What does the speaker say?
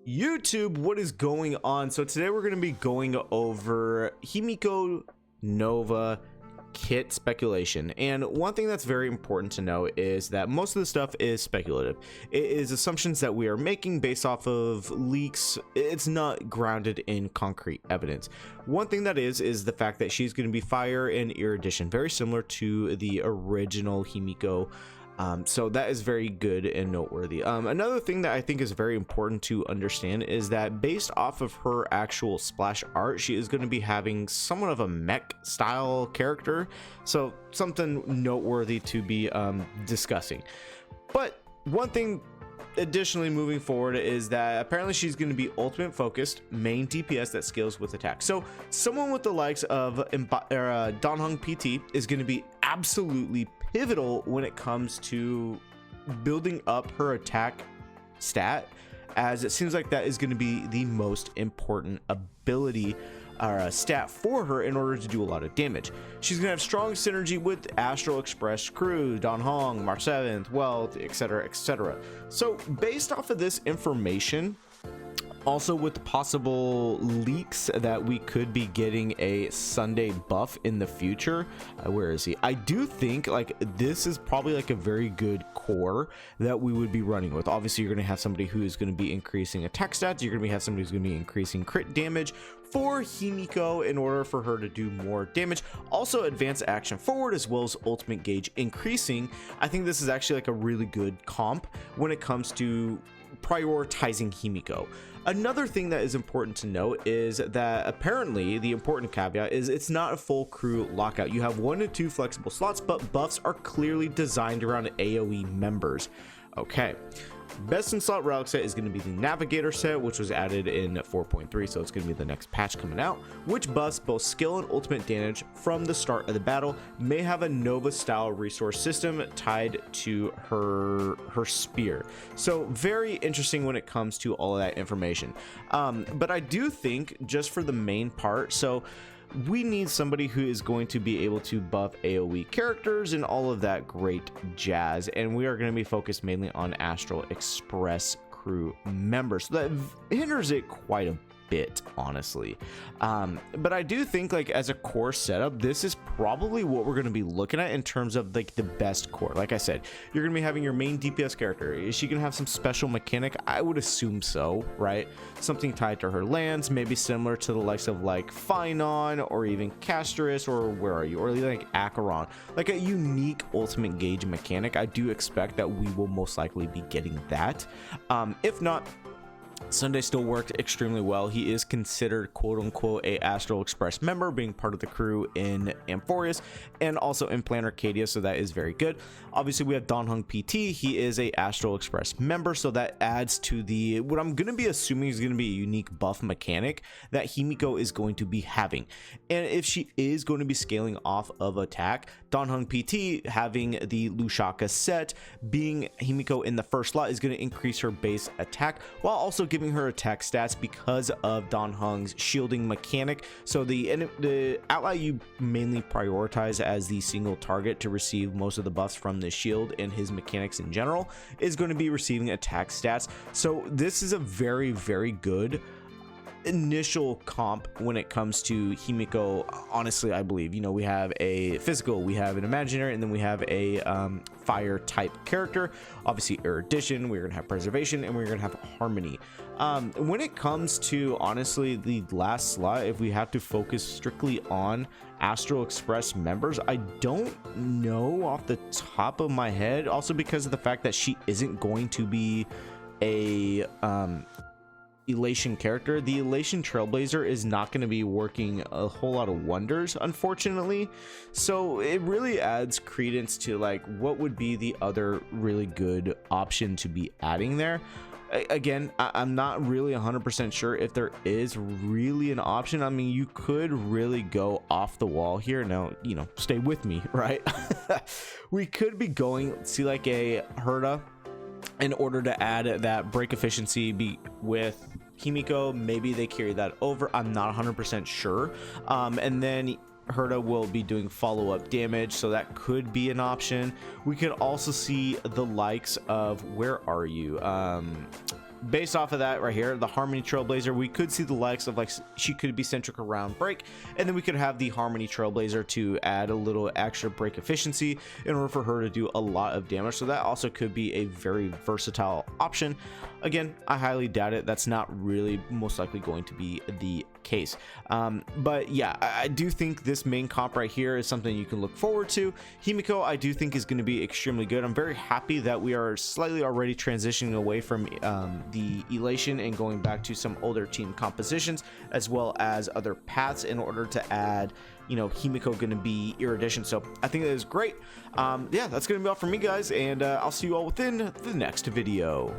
YouTube, what is going on? So today we're going to be going over Himeko Nova kit speculation, and one thing that's very important to know is that most of the stuff is speculative. It is assumptions that we are making based off of leaks. It's not grounded in concrete evidence. One thing that is the fact that she's going to be fire and erudition, very similar to the original Himeko. So that is very good and noteworthy. Another thing that I think is very important to understand is that based off of her actual splash art, she is going to be having somewhat of a mech style character. So something noteworthy to be discussing. But one thing additionally moving forward is that apparently she's going to be ultimate focused, main DPS that scales with attack. So someone with the likes of Donhong PT is going to be absolutely pivotal when it comes to building up her attack stat, as it seems like that is going to be the most important ability or stat for her in order to do a lot of damage. She's gonna have strong synergy with Astral Express crew, Don Hong, March 7th, Wealth, etc, etc. So based off of this information, also with possible leaks that we could be getting a Sunday buff in the future, where is he? I do think like this is probably like a very good core that we would be running with. Obviously you're going to have somebody who is going to be increasing attack stats, you're going to have somebody who's going to be increasing crit damage for Himeko in order for her to do more damage. Also advanced action forward as well as ultimate gauge increasing. I think this is actually like a really good comp when it comes to prioritizing Himeko. Another thing that is important to note is that apparently the important caveat is it's not a full crew lockout. You have 1 to 2 flexible slots, but buffs are clearly designed around AoE members. Okay. Best in slot relic set is going to be the navigator set, which was added in 4.3, so it's going to be the next patch coming out, which buffs both skill and ultimate damage from the start of the battle. May have a Nova style resource system tied to her spear, so very interesting when it comes to all of that information. But I do think just for the main part, so we need somebody who is going to be able to buff AoE characters and all of that great jazz, and we are going to be focused mainly on Astral Express crew members, so that hinders it quite a bit, honestly. But I do think like as a core setup, this is probably what we're going to be looking at in terms of like the best core. Like I said, you're going to be having your main DPS character. Is she going to have some special mechanic? I would assume so, right? Something tied to her lands, maybe similar to the likes of like Finon or even Castris, or where are you, or like Acheron, like a unique ultimate gauge mechanic. I do expect that we will most likely be getting that. If not, Sunday still worked extremely well. He is considered quote-unquote a Astral Express member, being part of the crew in Amphorius and also in Plan Arcadia, so that is very good. Obviously we have Donhong PT. He is a Astral Express member, so that adds to the what I'm going to be assuming is going to be a unique buff mechanic that Himeko is going to be having. And if she is going to be scaling off of attack, Donhong PT having the Lushaka set, being Himeko in the first slot, is going to increase her base attack while also giving her attack stats because of Donhong's shielding mechanic. So the ally you mainly prioritize as the single target to receive most of the buffs from the shield and his mechanics in general is going to be receiving attack stats. So this is a very, very good initial comp when it comes to Himeko. Honestly, I believe, you know, we have a physical, we have an imaginary, and then we have a fire type character. Obviously erudition, we're gonna have preservation, and we're gonna have harmony. When it comes to honestly the last slot, if we have to focus strictly on Astral Express members, I don't know off the top of my head, also because of the fact that she isn't going to be a Elation character. The Elation Trailblazer is not going to be working a whole lot of wonders, unfortunately, so it really adds credence to like what would be the other really good option to be adding there. Again, I'm not really 100% sure if there is really an option. I mean, you could really go off the wall here. Now, you know, stay with me, right? We could be going, see, like a Herda in order to add that break efficiency with Himeko. Maybe they carry that over, I'm not 100% sure. And then Herda will be doing follow-up damage, so that could be an option. We could also see the likes of, where are you, based off of that right here, the Harmony Trailblazer, we could see the likes of like she could be centric around break, and then we could have the Harmony Trailblazer to add a little extra break efficiency in order for her to do a lot of damage. So that also could be a very versatile option. Again, I highly doubt it. That's not really most likely going to be the case. But yeah, I do think this main comp right here is something you can look forward to. Himeko, I do think, is going to be extremely good. I'm very happy that we are slightly already transitioning away from the Elation and going back to some older team compositions, as well as other paths in order to add, you know, Himeko going to be Erudition. So I think that is great. Yeah, that's going to be all from me, guys, and I'll see you all within the next video.